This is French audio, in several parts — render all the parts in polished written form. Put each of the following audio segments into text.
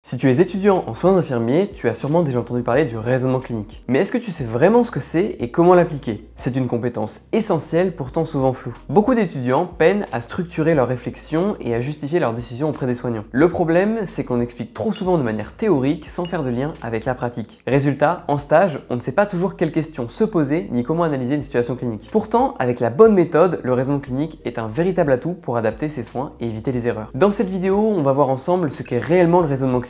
Si tu es étudiant en soins infirmiers, tu as sûrement déjà entendu parler du raisonnement clinique. Mais est-ce que tu sais vraiment ce que c'est et comment l'appliquer? C'est une compétence essentielle, pourtant souvent floue. Beaucoup d'étudiants peinent à structurer leurs réflexions et à justifier leurs décisions auprès des soignants. Le problème, c'est qu'on explique trop souvent de manière théorique sans faire de lien avec la pratique. Résultat, en stage, on ne sait pas toujours quelles questions se poser ni comment analyser une situation clinique. Pourtant, avec la bonne méthode, le raisonnement clinique est un véritable atout pour adapter ses soins et éviter les erreurs. Dans cette vidéo, on va voir ensemble ce qu'est réellement le raisonnement clinique,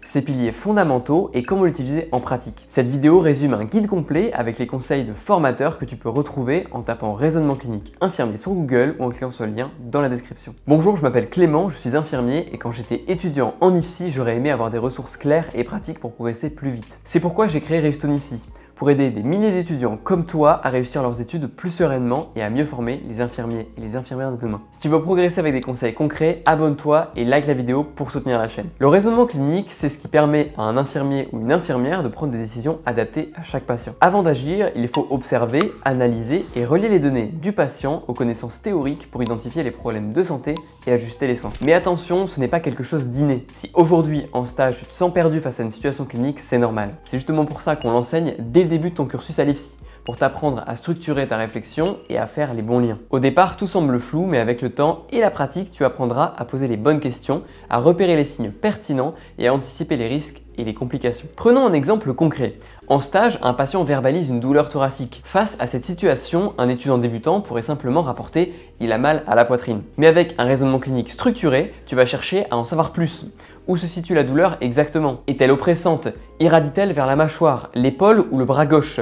ses piliers fondamentaux et comment l'utiliser en pratique. Cette vidéo résume un guide complet avec les conseils de formateurs que tu peux retrouver en tapant raisonnement clinique infirmier sur Google ou en cliquant sur le lien dans la description. Bonjour, je m'appelle Clément, je suis infirmier et quand j'étais étudiant en IFSI, j'aurais aimé avoir des ressources claires et pratiques pour progresser plus vite. C'est pourquoi j'ai créé Restone IFSI, pour aider des milliers d'étudiants comme toi à réussir leurs études plus sereinement et à mieux former les infirmiers et les infirmières de demain. Si tu veux progresser avec des conseils concrets, abonne-toi et like la vidéo pour soutenir la chaîne. Le raisonnement clinique, c'est ce qui permet à un infirmier ou une infirmière de prendre des décisions adaptées à chaque patient. Avant d'agir, il faut observer, analyser et relier les données du patient aux connaissances théoriques pour identifier les problèmes de santé et ajuster les soins. Mais attention, ce n'est pas quelque chose d'inné. Si aujourd'hui, en stage, tu te sens perdu face à une situation clinique, c'est normal. C'est justement pour ça qu'on l'enseigne dès le début de ton cursus à l'IFSI, pour t'apprendre à structurer ta réflexion et à faire les bons liens. Au départ, tout semble flou, mais avec le temps et la pratique, tu apprendras à poser les bonnes questions, à repérer les signes pertinents et à anticiper les risques et les complications. Prenons un exemple concret. En stage, un patient verbalise une douleur thoracique. Face à cette situation, un étudiant débutant pourrait simplement rapporter « il a mal à la poitrine ». Mais avec un raisonnement clinique structuré, tu vas chercher à en savoir plus. Où se situe la douleur exactement? Est-elle oppressante? Irradie-t-elle vers la mâchoire, l'épaule ou le bras gauche?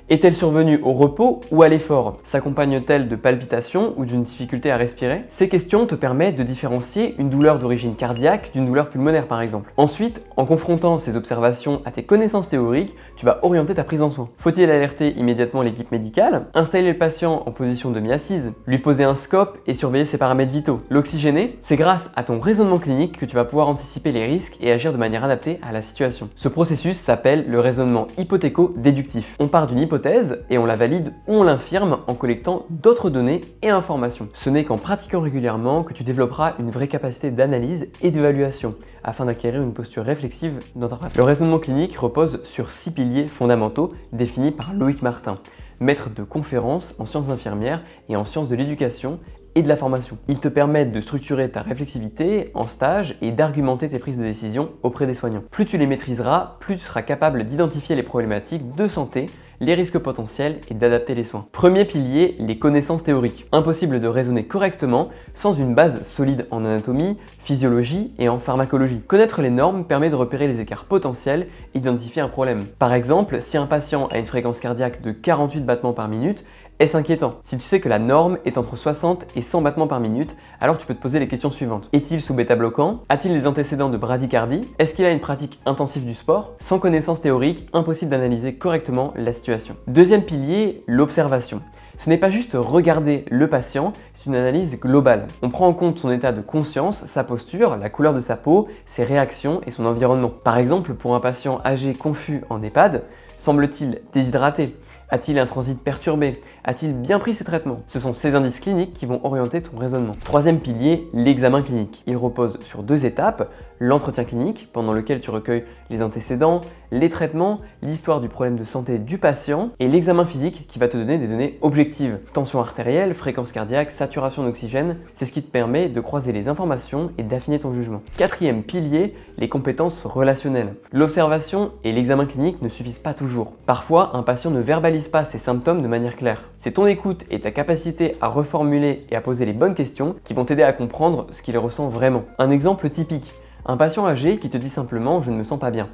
Est-elle survenue au repos ou à l'effort? S'accompagne-t-elle de palpitations ou d'une difficulté à respirer? Ces questions te permettent de différencier une douleur d'origine cardiaque d'une douleur pulmonaire par exemple. Ensuite, en confrontant ces observations à tes connaissances théoriques, tu vas orienter ta prise en soin. Faut-il alerter immédiatement l'équipe médicale? Installer le patient en position demi-assise? Lui poser un scope et surveiller ses paramètres vitaux? L'oxygéner? C'est grâce à ton raisonnement clinique que tu vas pouvoir anticiper les risques et agir de manière adaptée à la situation. Ce processus s'appelle le raisonnement hypothéco-déductif. On part d'une hypothèse et on la valide ou on l'infirme en collectant d'autres données et informations. Ce n'est qu'en pratiquant régulièrement que tu développeras une vraie capacité d'analyse et d'évaluation afin d'acquérir une posture réflexive dans ta pratique. Le raisonnement clinique repose sur 6 piliers fondamentaux définis par Loïc Martin, maître de conférences en sciences infirmières et en sciences de l'éducation et de la formation. Ils te permettent de structurer ta réflexivité en stage et d'argumenter tes prises de décision auprès des soignants. Plus tu les maîtriseras, plus tu seras capable d'identifier les problématiques de santé, les risques potentiels et d'adapter les soins. Premier pilier, les connaissances théoriques. Impossible de raisonner correctement sans une base solide en anatomie, physiologie et en pharmacologie. Connaître les normes permet de repérer les écarts potentiels et d'identifier un problème. Par exemple, si un patient a une fréquence cardiaque de 48 battements par minute, est-ce inquiétant? Si tu sais que la norme est entre 60 et 100 battements par minute, alors tu peux te poser les questions suivantes. Est-il sous bêta-bloquant? A-t-il des antécédents de bradycardie? Est-ce qu'il a une pratique intensive du sport? Sans connaissance théorique, impossible d'analyser correctement la situation. Deuxième pilier, l'observation. Ce n'est pas juste regarder le patient, c'est une analyse globale. On prend en compte son état de conscience, sa posture, la couleur de sa peau, ses réactions et son environnement. Par exemple, pour un patient âgé confus en EHPAD, semble-t-il déshydraté? A-t-il un transit perturbé? A-t-il bien pris ses traitements? Ce sont ces indices cliniques qui vont orienter ton raisonnement. Troisième pilier, l'examen clinique. Il repose sur 2 étapes, l'entretien clinique, pendant lequel tu recueilles les antécédents, les traitements, l'histoire du problème de santé du patient, et l'examen physique qui va te donner des données objectives. Tension artérielle, fréquence cardiaque, saturation d'oxygène, c'est ce qui te permet de croiser les informations et d'affiner ton jugement. Quatrième pilier, les compétences relationnelles. L'observation et l'examen clinique ne suffisent pas toujours. Parfois, un patient ne verbalise pas ses symptômes de manière claire. C'est ton écoute et ta capacité à reformuler et à poser les bonnes questions qui vont t'aider à comprendre ce qu'il ressent vraiment. Un exemple typique, un patient âgé qui te dit simplement « je ne me sens pas bien ».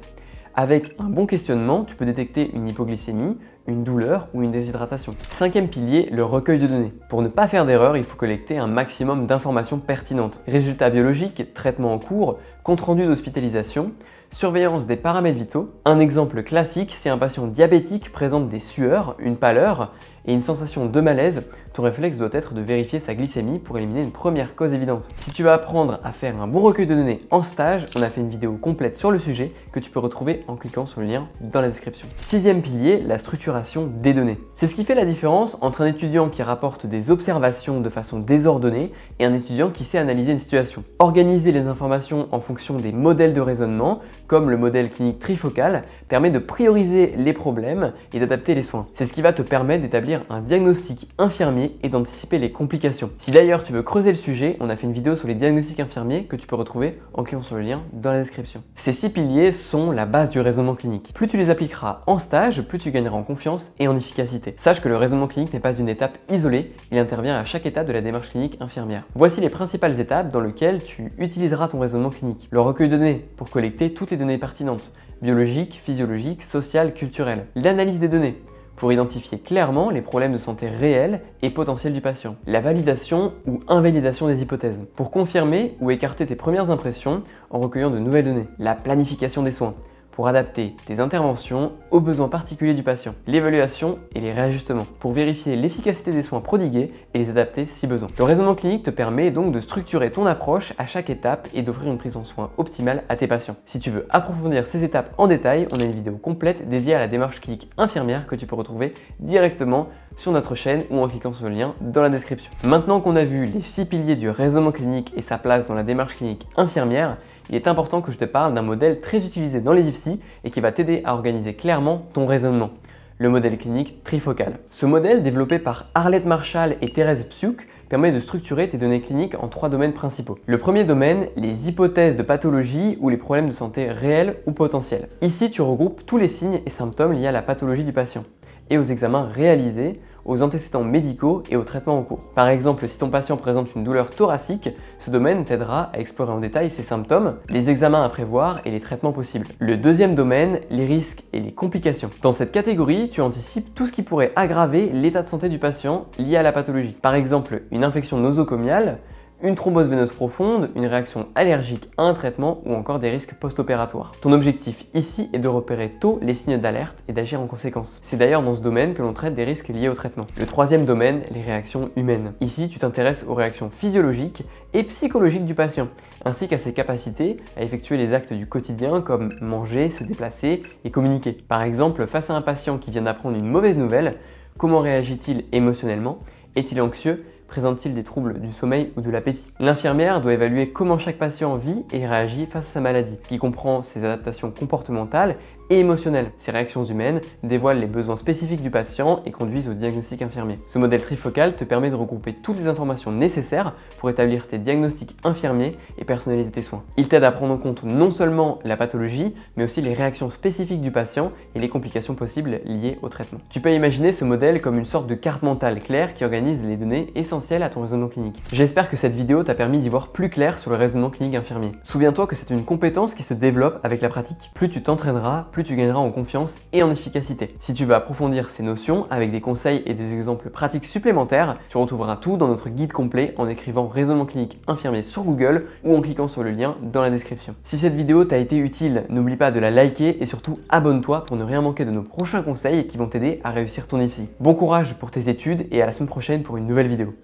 Avec un bon questionnement, tu peux détecter une hypoglycémie, une douleur ou une déshydratation. Cinquième pilier, le recueil de données. Pour ne pas faire d'erreur, il faut collecter un maximum d'informations pertinentes. Résultats biologiques, traitements en cours, compte rendu d'hospitalisation, surveillance des paramètres vitaux. Un exemple classique, si un patient diabétique présente des sueurs, une pâleur et une sensation de malaise, ton réflexe doit être de vérifier sa glycémie pour éliminer une première cause évidente. Si tu veux apprendre à faire un bon recueil de données en stage, on a fait une vidéo complète sur le sujet que tu peux retrouver en cliquant sur le lien dans la description. Sixième pilier, la structuration des données. C'est ce qui fait la différence entre un étudiant qui rapporte des observations de façon désordonnée et un étudiant qui sait analyser une situation. Organiser les informations en fonction des modèles de raisonnement, comme le modèle clinique trifocal, permet de prioriser les problèmes et d'adapter les soins. C'est ce qui va te permettre d'établir un diagnostic infirmier et d'anticiper les complications. Si d'ailleurs tu veux creuser le sujet, on a fait une vidéo sur les diagnostics infirmiers que tu peux retrouver en cliquant sur le lien dans la description. Ces 6 piliers sont la base du raisonnement clinique. Plus tu les appliqueras en stage, plus tu gagneras en confiance et en efficacité. Sache que le raisonnement clinique n'est pas une étape isolée, il intervient à chaque étape de la démarche clinique infirmière. Voici les principales étapes dans lesquelles tu utiliseras ton raisonnement clinique. Le recueil de données pour collecter toutes les données pertinentes, biologiques, physiologiques, sociales, culturelles. L'analyse des données pour identifier clairement les problèmes de santé réels et potentiels du patient. La validation ou invalidation des hypothèses pour confirmer ou écarter tes premières impressions en recueillant de nouvelles données. La planification des soins pour adapter tes interventions aux besoins particuliers du patient. L'évaluation et les réajustements pour vérifier l'efficacité des soins prodigués et les adapter si besoin. Le raisonnement clinique te permet donc de structurer ton approche à chaque étape et d'offrir une prise en soin optimale à tes patients. Si tu veux approfondir ces étapes en détail, on a une vidéo complète dédiée à la démarche clinique infirmière que tu peux retrouver directement sur notre chaîne ou en cliquant sur le lien dans la description. Maintenant qu'on a vu les 6 piliers du raisonnement clinique et sa place dans la démarche clinique infirmière, il est important que je te parle d'un modèle très utilisé dans les IFSI et qui va t'aider à organiser clairement ton raisonnement, le modèle clinique trifocal. Ce modèle, développé par Arlette Marshall et Thérèse Psiuk, permet de structurer tes données cliniques en 3 domaines principaux. Le premier domaine, les hypothèses de pathologie ou les problèmes de santé réels ou potentiels. Ici, tu regroupes tous les signes et symptômes liés à la pathologie du patient et aux examens réalisés, aux antécédents médicaux et aux traitements en cours. Par exemple, si ton patient présente une douleur thoracique, ce domaine t'aidera à explorer en détail ses symptômes, les examens à prévoir et les traitements possibles. Le deuxième domaine, les risques et les complications. Dans cette catégorie, tu anticipes tout ce qui pourrait aggraver l'état de santé du patient lié à la pathologie. Par exemple, une infection nosocomiale, une thrombose veineuse profonde, une réaction allergique à un traitement ou encore des risques post-opératoires. Ton objectif ici est de repérer tôt les signes d'alerte et d'agir en conséquence. C'est d'ailleurs dans ce domaine que l'on traite des risques liés au traitement. Le troisième domaine, les réactions humaines. Ici, tu t'intéresses aux réactions physiologiques et psychologiques du patient, ainsi qu'à ses capacités à effectuer les actes du quotidien comme manger, se déplacer et communiquer. Par exemple, face à un patient qui vient d'apprendre une mauvaise nouvelle, comment réagit-il émotionnellement? Est-il anxieux? Présente-t-il des troubles du sommeil ou de l'appétit? L'infirmière doit évaluer comment chaque patient vit et réagit face à sa maladie, ce qui comprend ses adaptations comportementales et émotionnelles. Ces réactions humaines dévoilent les besoins spécifiques du patient et conduisent au diagnostic infirmier. Ce modèle trifocal te permet de regrouper toutes les informations nécessaires pour établir tes diagnostics infirmiers et personnaliser tes soins. Il t'aide à prendre en compte non seulement la pathologie, mais aussi les réactions spécifiques du patient et les complications possibles liées au traitement. Tu peux imaginer ce modèle comme une sorte de carte mentale claire qui organise les données essentielles à ton raisonnement clinique. J'espère que cette vidéo t'a permis d'y voir plus clair sur le raisonnement clinique infirmier. Souviens-toi que c'est une compétence qui se développe avec la pratique. Plus tu t'entraîneras, plus tu gagneras en confiance et en efficacité. Si tu veux approfondir ces notions avec des conseils et des exemples pratiques supplémentaires, tu retrouveras tout dans notre guide complet en écrivant raisonnement clinique infirmier sur Google ou en cliquant sur le lien dans la description. Si cette vidéo t'a été utile, n'oublie pas de la liker et surtout abonne-toi pour ne rien manquer de nos prochains conseils qui vont t'aider à réussir ton IFSI. Bon courage pour tes études et à la semaine prochaine pour une nouvelle vidéo.